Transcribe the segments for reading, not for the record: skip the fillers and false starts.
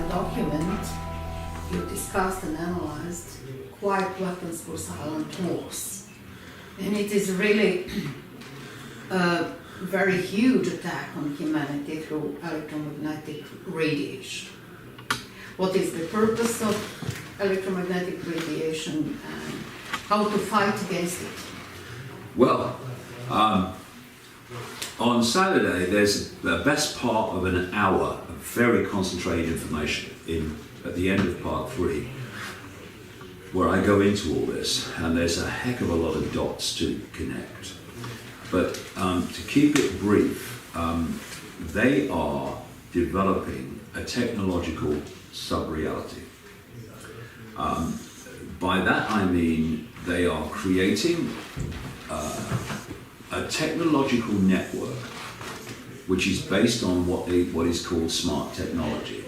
document, you discussed and analyzed quiet weapons for silent wars. And it is really a very huge attack on humanity through electromagnetic radiation. What is the purpose of electromagnetic radiation and how to fight against it? Well, on Saturday there's the best part of an hour of very concentrated information at the end of part 3, where I go into all this, and there's a heck of a lot of dots to connect. But to keep it brief, they are developing a technological sub-reality. By that I mean they are creating a technological network which is based on what is called smart technology.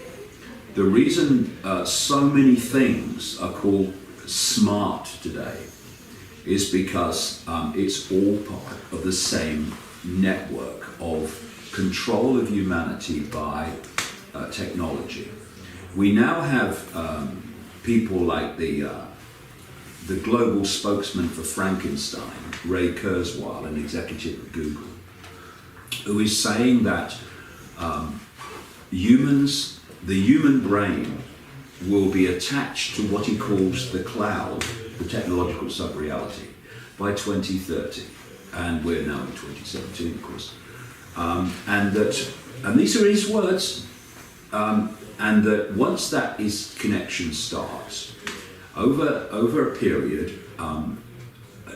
The reason so many things are called smart today is because it's all part of the same network of control of humanity by technology. We now have people like the global spokesman for Frankenstein, Ray Kurzweil, an executive at Google, who is saying that the human brain will be attached to what he calls the cloud, the technological sub-reality, by 2030. And we're now in 2017, of course. And these are his words, and that once that connection starts, over a period,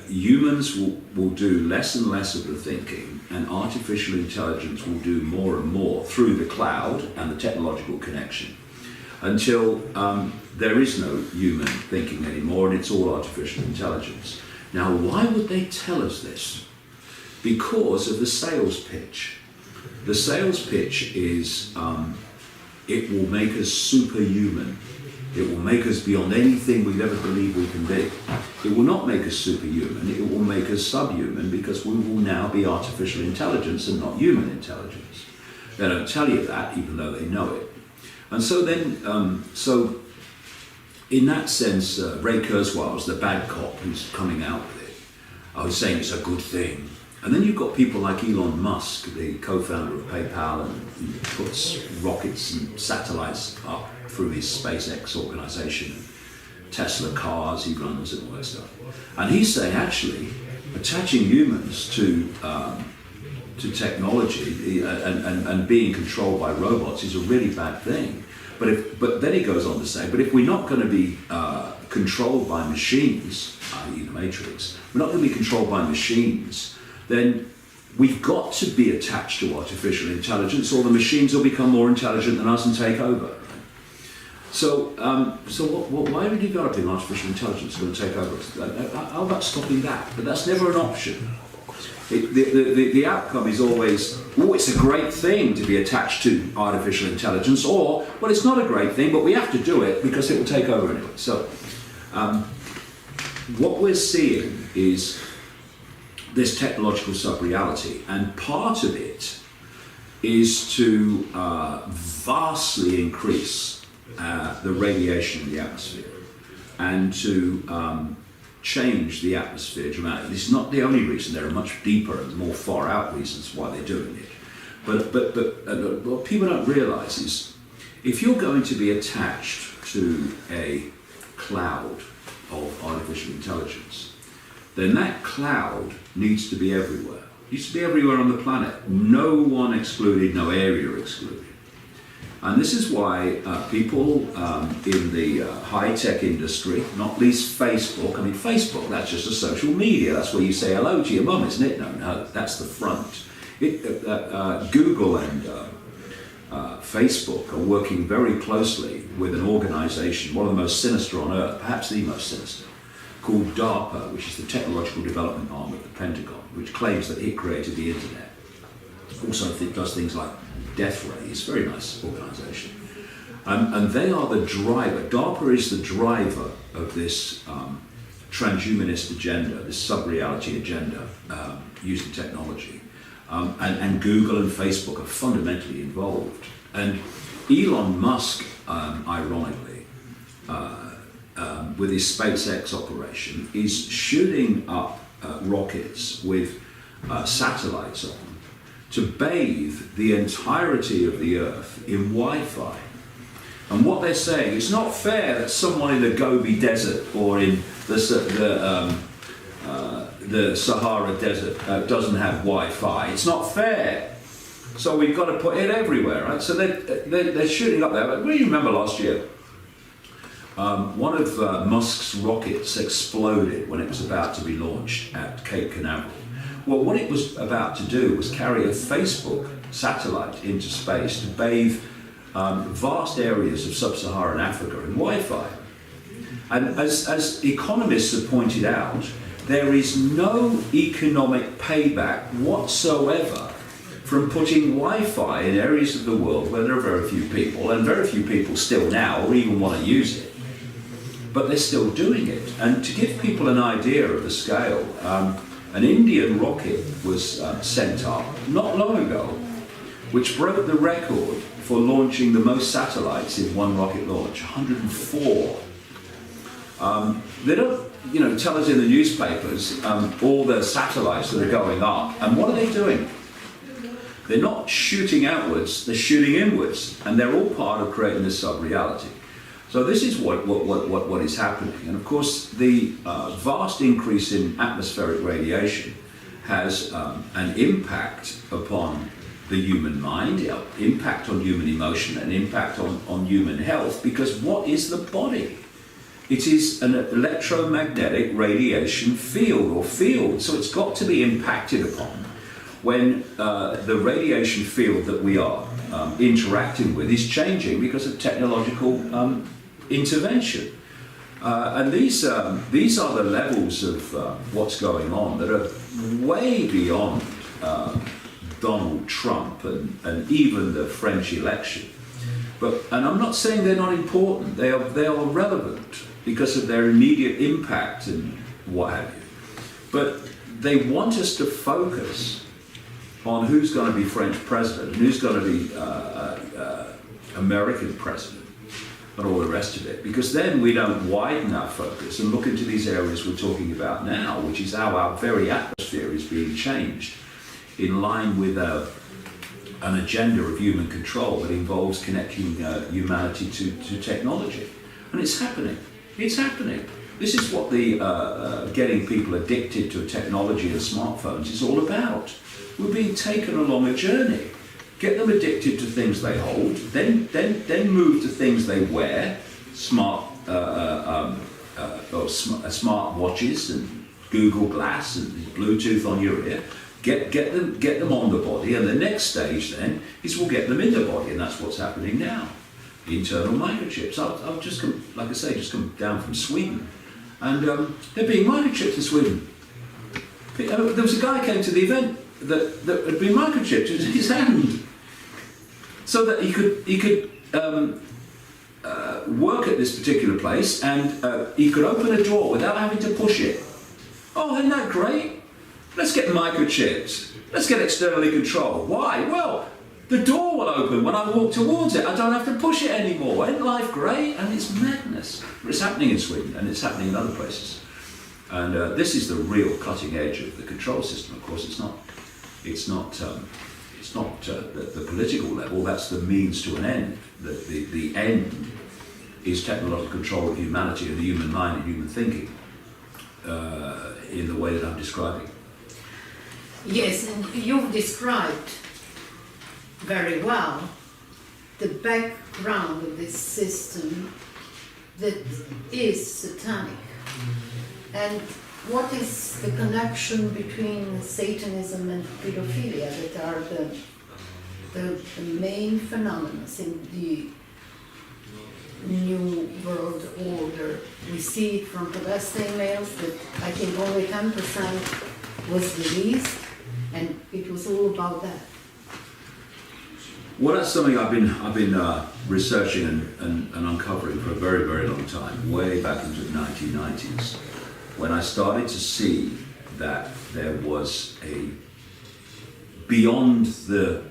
humans will do less and less of the thinking, and artificial intelligence will do more and more through the cloud and the technological connection, until there is no human thinking anymore, and it's all artificial intelligence. Now, why would they tell us this? Because of the sales pitch. The sales pitch is it will make us superhuman. It will make us beyond anything we'd ever believe we can be. It will not make us superhuman, it will make us subhuman, because we will now be artificial intelligence and not human intelligence. They don't tell you that, even though they know it. And so then, so in that sense, Ray Kurzweil is the bad cop who's coming out with it. I was saying it's a good thing. And then you've got people like Elon Musk, the co-founder of PayPal, and he puts rockets and satellites up through his SpaceX organization, Tesla cars he runs and all that stuff. And he's saying actually attaching humans to technology and being controlled by robots is a really bad thing. But then he goes on to say, but if we're not going to be controlled by machines, i.e. the Matrix, we're not going to be controlled by machines, then we've got to be attached to artificial intelligence, or the machines will become more intelligent than us and take over. So why are we developing artificial intelligence going to take over us? How about stopping that? But that's never an option. The outcome is always, oh, it's a great thing to be attached to artificial intelligence, or, well, it's not a great thing, but we have to do it because it will take over anyway. So what we're seeing is this technological sub-reality, and part of it is to vastly increase the radiation in the atmosphere and to change the atmosphere dramatically. This is not the only reason. There are much deeper and more far out reasons why they're doing it. But what people don't realize is, if you're going to be attached to a cloud of artificial intelligence, then that cloud needs to be everywhere. It needs to be everywhere on the planet. No one excluded, no area excluded. And this is why people in the high-tech industry, not least Facebook, I mean, Facebook, that's just a social media. That's where you say hello to your mum, isn't it? No, that's the front. Google and Facebook are working very closely with an organization, one of the most sinister on earth, perhaps the most sinister, called DARPA, which is the technological development arm of the Pentagon, which claims that it created the internet. Also does things like death ray. It's a very nice organization. And they are the driver. DARPA is the driver of this transhumanist agenda, this sub-reality agenda using technology. and Google and Facebook are fundamentally involved. And Elon Musk, ironically, with his SpaceX operation, is shooting up rockets with satellites on to bathe the entirety of the Earth in Wi-Fi. And what they're saying, it's not fair that someone in the Gobi Desert or in the Sahara Desert doesn't have Wi-Fi. It's not fair. So we've got to put it everywhere, right? So they're shooting up there. But you remember last year, one of Musk's rockets exploded when it was about to be launched at Cape Canaveral. Well, what it was about to do was carry a Facebook satellite into space to bathe vast areas of sub-Saharan Africa in Wi-Fi. And as economists have pointed out, there is no economic payback whatsoever from putting Wi-Fi in areas of the world where there are very few people, and very few people still now or even want to use it. But they're still doing it. And to give people an idea of the scale, an Indian rocket was sent up not long ago, which broke the record for launching the most satellites in one rocket launch, 104. They don't, tell us in the newspapers all the satellites that are going up. And what are they doing? They're not shooting outwards, they're shooting inwards. And they're all part of creating this sub-reality. So this is what is happening. And of course, the vast increase in atmospheric radiation has an impact upon the human mind, impact on human emotion, and impact on human health, because what is the body? It is an electromagnetic radiation field or field, so it's got to be impacted upon when the radiation field that we are interacting with is changing because of technological intervention. And these are the levels of what's going on that are way beyond Donald Trump and even the French election. And I'm not saying they're not important, they are relevant because of their immediate impact and what have you. But they want us to focus on who's going to be French president and who's going to be American president and all the rest of it, because then we don't widen our focus and look into these areas we're talking about now, which is how our very atmosphere is being changed in line with an agenda of human control that involves connecting humanity to technology. And it's happening. It's happening. This is what the getting people addicted to technology and smartphones is all about. We're being taken along a journey. Get them addicted to things they hold, then move to things they wear, smart watches and Google Glass and Bluetooth on your ear. Get them on the body, and the next stage then is we'll get them in the body, and that's what's happening now. Internal microchips. I've just come, like I say, just come down from Sweden, and they're being microchipped in Sweden. There was a guy came to the event that had been microchipped in his hand, so that he could work at this particular place, and he could open a door without having to push it. Oh, isn't that great? Let's get microchips. Let's get externally controlled. Why? Well, the door will open when I walk towards it. I don't have to push it anymore. Ain't life great? And it's madness. But it's happening in Sweden, and it's happening in other places. And this is the real cutting edge of the control system. Of course, it's not the political level. That's the means to an end. The end is technological control of humanity and the human mind and human thinking in the way that I'm describing. Yes, and you've described very well the background of this system that is satanic. And what is the connection between Satanism and pedophilia that are the main phenomena in the New World Order? We see it from protesting males that I think only 10% was released, and it was all about that. Well, that's something I've been researching and uncovering for a very, very long time, way back into the 1990s, when I started to see that there was a beyond the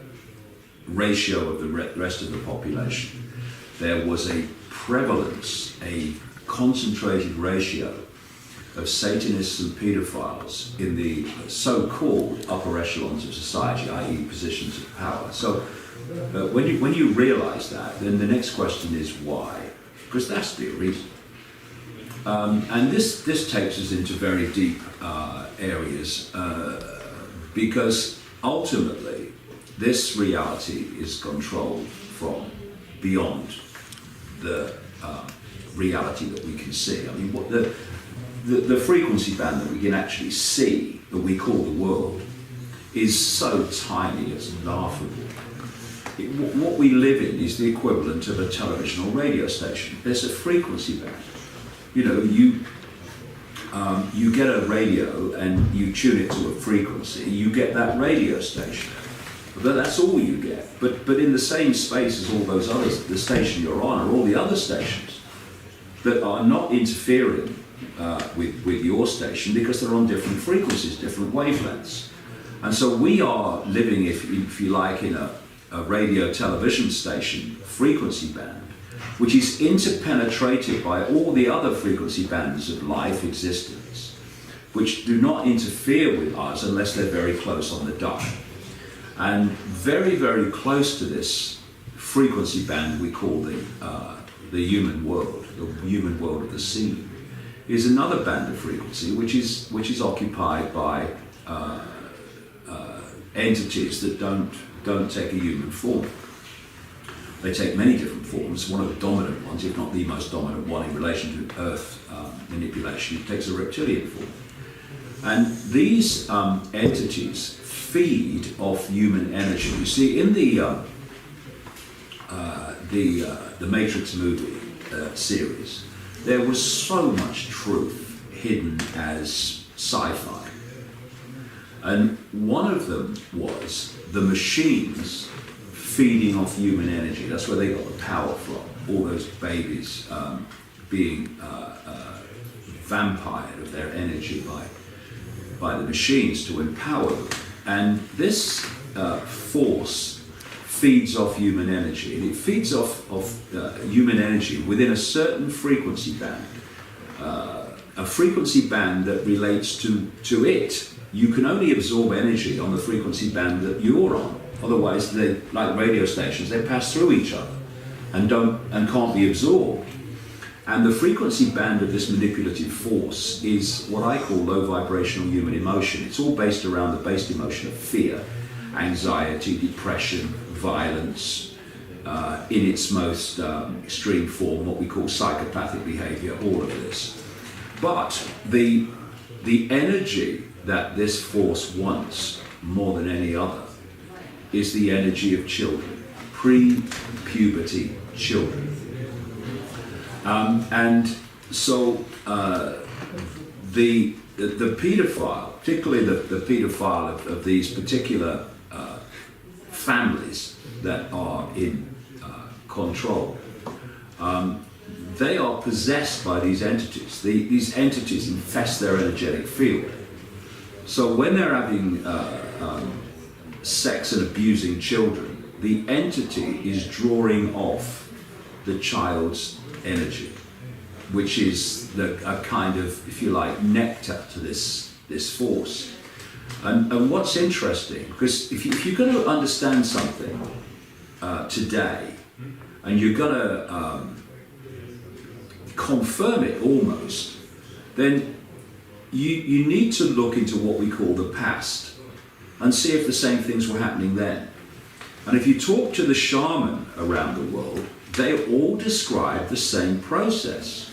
ratio of the rest of the population, there was a prevalence, a concentrated ratio of Satanists and paedophiles in the so-called upper echelons of society, i.e. positions of power. So when you realise that, then the next question is why? Because that's the reason. And this takes us into very deep areas because ultimately this reality is controlled from beyond the reality that we can see. I mean, what the frequency band that we can actually see, that we call the world, is so tiny it's laughable. What we live in is the equivalent of a television or radio station. There's a frequency band. You know, you get a radio and you tune it to a frequency, you get that radio station. But that's all you get. But in the same space as all those others, the station you're on are all the other stations that are not interfering with your station because they're on different frequencies, different wavelengths. And so we are living, if you like, in a radio television station frequency band, which is interpenetrated by all the other frequency bands of life existence, which do not interfere with us unless they're very close on the dial. And very, very close to this frequency band we call the human world of the scene, is another band of frequency which is occupied by entities that don't take a human form. They take many different forms. One of the dominant ones, if not the most dominant one in relation to Earth manipulation, takes a reptilian form. And these entities feed off human energy. You see, in the Matrix movie series, there was so much truth hidden as sci-fi. And one of them was the machines feeding off human energy. That's where they got the power from. All those babies being vampired of their energy by the machines to empower them. And this force feeds off human energy. And it feeds off human energy within a certain frequency band. A frequency band that relates to it. You can only absorb energy on the frequency band that you're on. Otherwise, they, like radio stations, they pass through each other and can't be absorbed. And the frequency band of this manipulative force is what I call low vibrational human emotion. It's all based around the base emotion of fear, anxiety, depression, violence, in its most extreme form, what we call psychopathic behavior, all of this. But the energy that this force wants more than any other is the energy of children, pre-puberty children. And so the paedophile, particularly the paedophile of these particular families that are in control, they are possessed by these entities. These entities infest their energetic field. So when they're having sex and abusing children, the entity is drawing off the child's energy, which is a kind of, if you like, nectar to this force. And what's interesting, because if you're going to understand something today, and you're going to confirm it almost, then you need to look into what we call the past and see if the same things were happening then. And if you talk to the shaman around the world, they all describe the same process.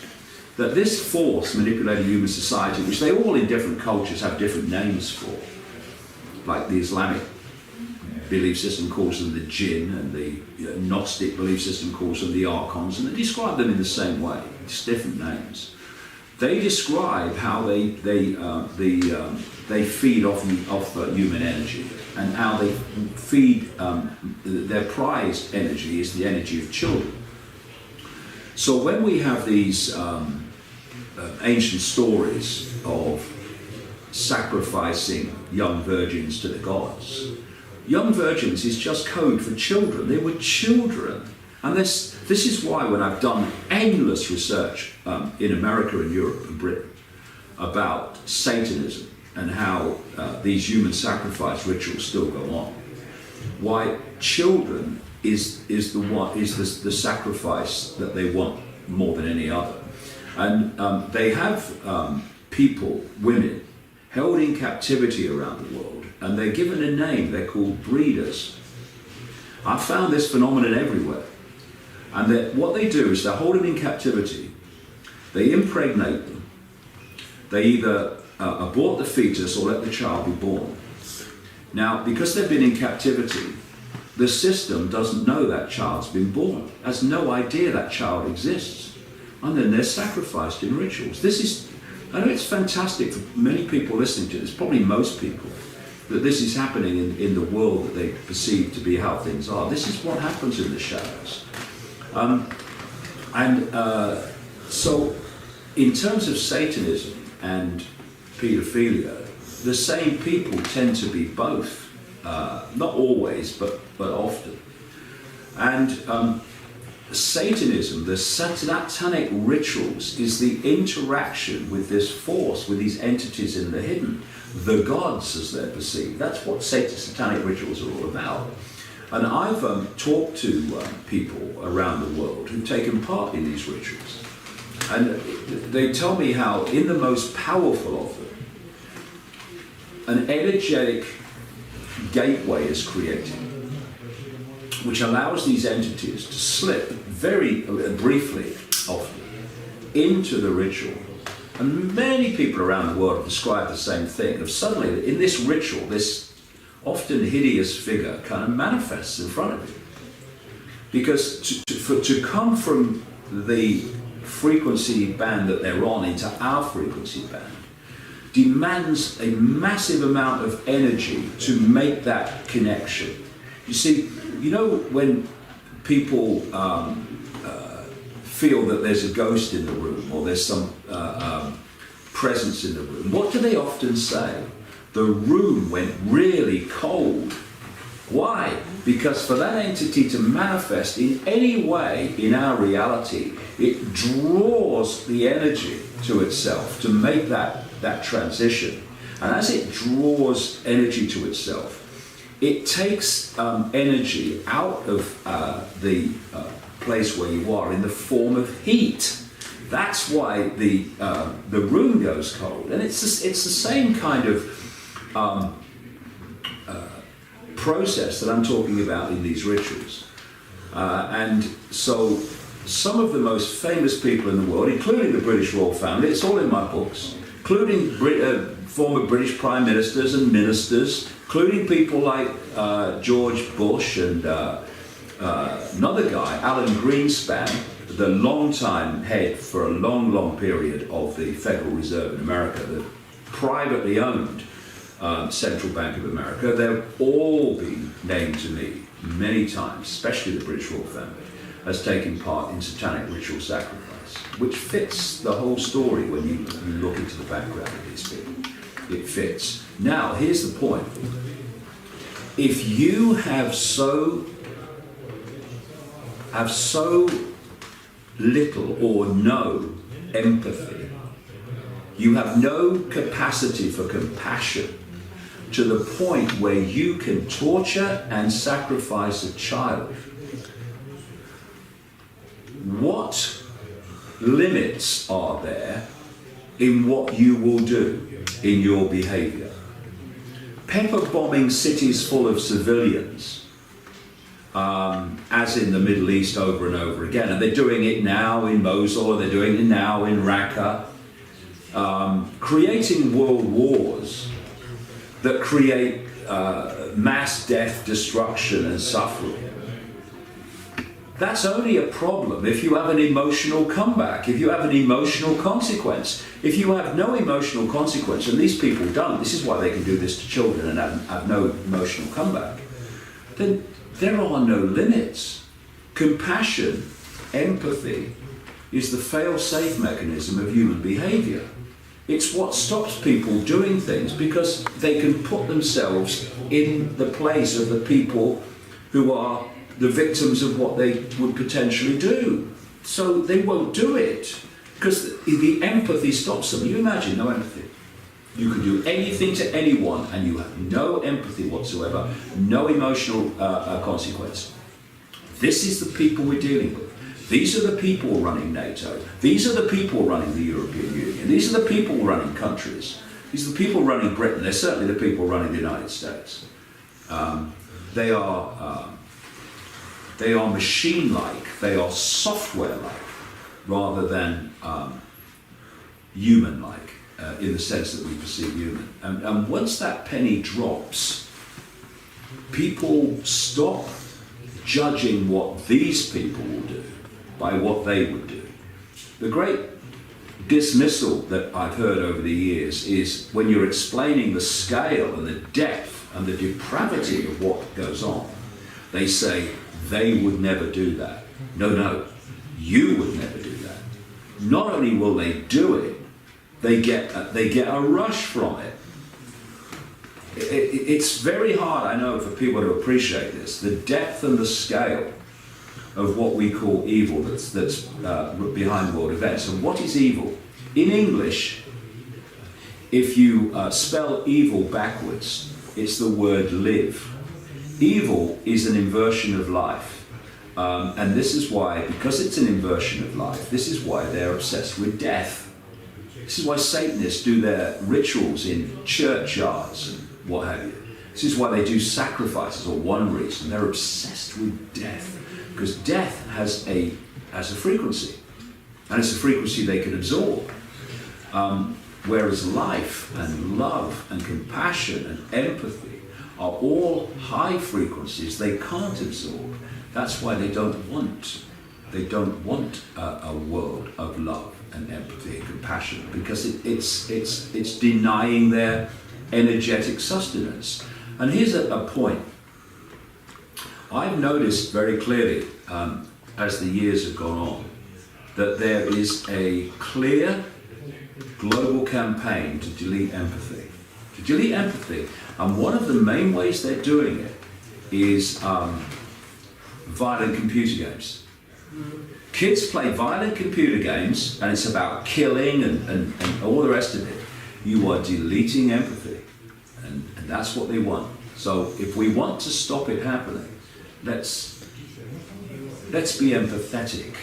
That this force manipulating human society, which they all in different cultures have different names for, like the Islamic belief system calls them the jinn, and the Gnostic belief system calls them the archons, and they describe them in the same way, just different names. They describe how they feed off human energy, and how they feed their prized energy is the energy of children. So when we have these ancient stories of sacrificing young virgins to the gods, young virgins is just code for children. They were children. And this is why when I've done endless research in America and Europe and Britain about Satanism and how these human sacrifice rituals still go on, why children is the sacrifice that they want more than any other. And they have people, women, held in captivity around the world, and they're given a name. They're called breeders. I found this phenomenon everywhere. And what they do is they hold them in captivity, they impregnate them, they either abort the fetus or let the child be born. Now, because they've been in captivity, the system doesn't know that child's been born, has no idea that child exists, and then they're sacrificed in rituals. I know it's fantastic for many people listening to this, probably most people, that this is happening in the world that they perceive to be how things are. This is what happens in the shadows. So in terms of Satanism and paedophilia, the same people tend to be both, not always, but often. And Satanism, the satanic rituals, is the interaction with this force, with these entities in the hidden, the gods as they're perceived. That's what satanic rituals are all about. And I've talked to people around the world who've taken part in these rituals. And they tell me how in the most powerful of them, an energetic gateway is created, which allows these entities to slip very briefly, often, into the ritual. And many people around the world have described the same thing, of suddenly in this ritual, this often hideous figure kind of manifests in front of you. Because to come from the frequency band that they're on into our frequency band demands a massive amount of energy to make that connection. You see, you know when people feel that there's a ghost in the room or there's some presence in the room, what do they often say? The room went really cold. Why? Because for that entity to manifest in any way in our reality, it draws the energy to itself to make that transition. And as it draws energy to itself, it takes energy out of the place where you are in the form of heat. That's why the room goes cold. And it's the same kind of process that I'm talking about in these rituals. And so some of the most famous people in the world, including the British royal family, it's all in my books, including former British prime ministers and ministers, including people like George Bush and another guy, Alan Greenspan, the long-time head for a long, long period of the Federal Reserve in America, the privately owned Central Bank of America. They've all been named to me many times, especially the British royal family, as taking part in satanic ritual sacrifice, which fits the whole story when you look into the background of these people. It fits. Now, here's the point. If you have so little or no empathy, you have no capacity for compassion to the point where you can torture and sacrifice a child, what limits are there in what you will do in your behavior? Pepper bombing cities full of civilians, as in the Middle East over and over again, and they're doing it now in Mosul, they're doing it now in Raqqa, creating world wars that create mass death, destruction and suffering. That's only a problem if you have an emotional comeback, if you have an emotional consequence. If you have no emotional consequence, and these people don't, this is why they can do this to children and have no emotional comeback, then there are no limits. Compassion, empathy, is the fail-safe mechanism of human behavior. It's what stops people doing things, because they can put themselves in the place of the people who are the victims of what they would potentially do. So they won't do it, because the empathy stops them. You imagine no empathy. You can do anything to anyone and you have no empathy whatsoever, no emotional consequence. This is the people we're dealing with. These are the people running NATO. These are the people running the European Union. These are the people running countries. These are the people running Britain. They're certainly the people running the United States. They are machine-like. They are software-like, rather than human-like, in the sense that we perceive human. And once that penny drops, people stop judging what these people will do by what they would do. The great dismissal that I've heard over the years is when you're explaining the scale and the depth and the depravity of what goes on, they say, they would never do that. No, you would never do that. Not only will they do it, they get a rush from it. It's very hard, I know, for people to appreciate this, the depth and the scale of what we call evil that's behind world events. And what is evil? In English, if you spell evil backwards, it's the word live. Evil is an inversion of life. And this is why, because it's an inversion of life, this is why they're obsessed with death. This is why Satanists do their rituals in churchyards and what have you. This is why they do sacrifices, or one reason. They're obsessed with death. Because death has a frequency, and it's a frequency they can absorb. Whereas life and love and compassion and empathy are all high frequencies they can't absorb. That's why they don't want a world of love and empathy and compassion, because it's denying their energetic sustenance. And here's a point. I've noticed very clearly, as the years have gone on, that there is a clear global campaign to delete empathy. To delete empathy. And one of the main ways they're doing it is violent computer games. Kids play violent computer games, and it's about killing and all the rest of it. You are deleting empathy. And that's what they want. So if we want to stop it happening, let's be empathetic.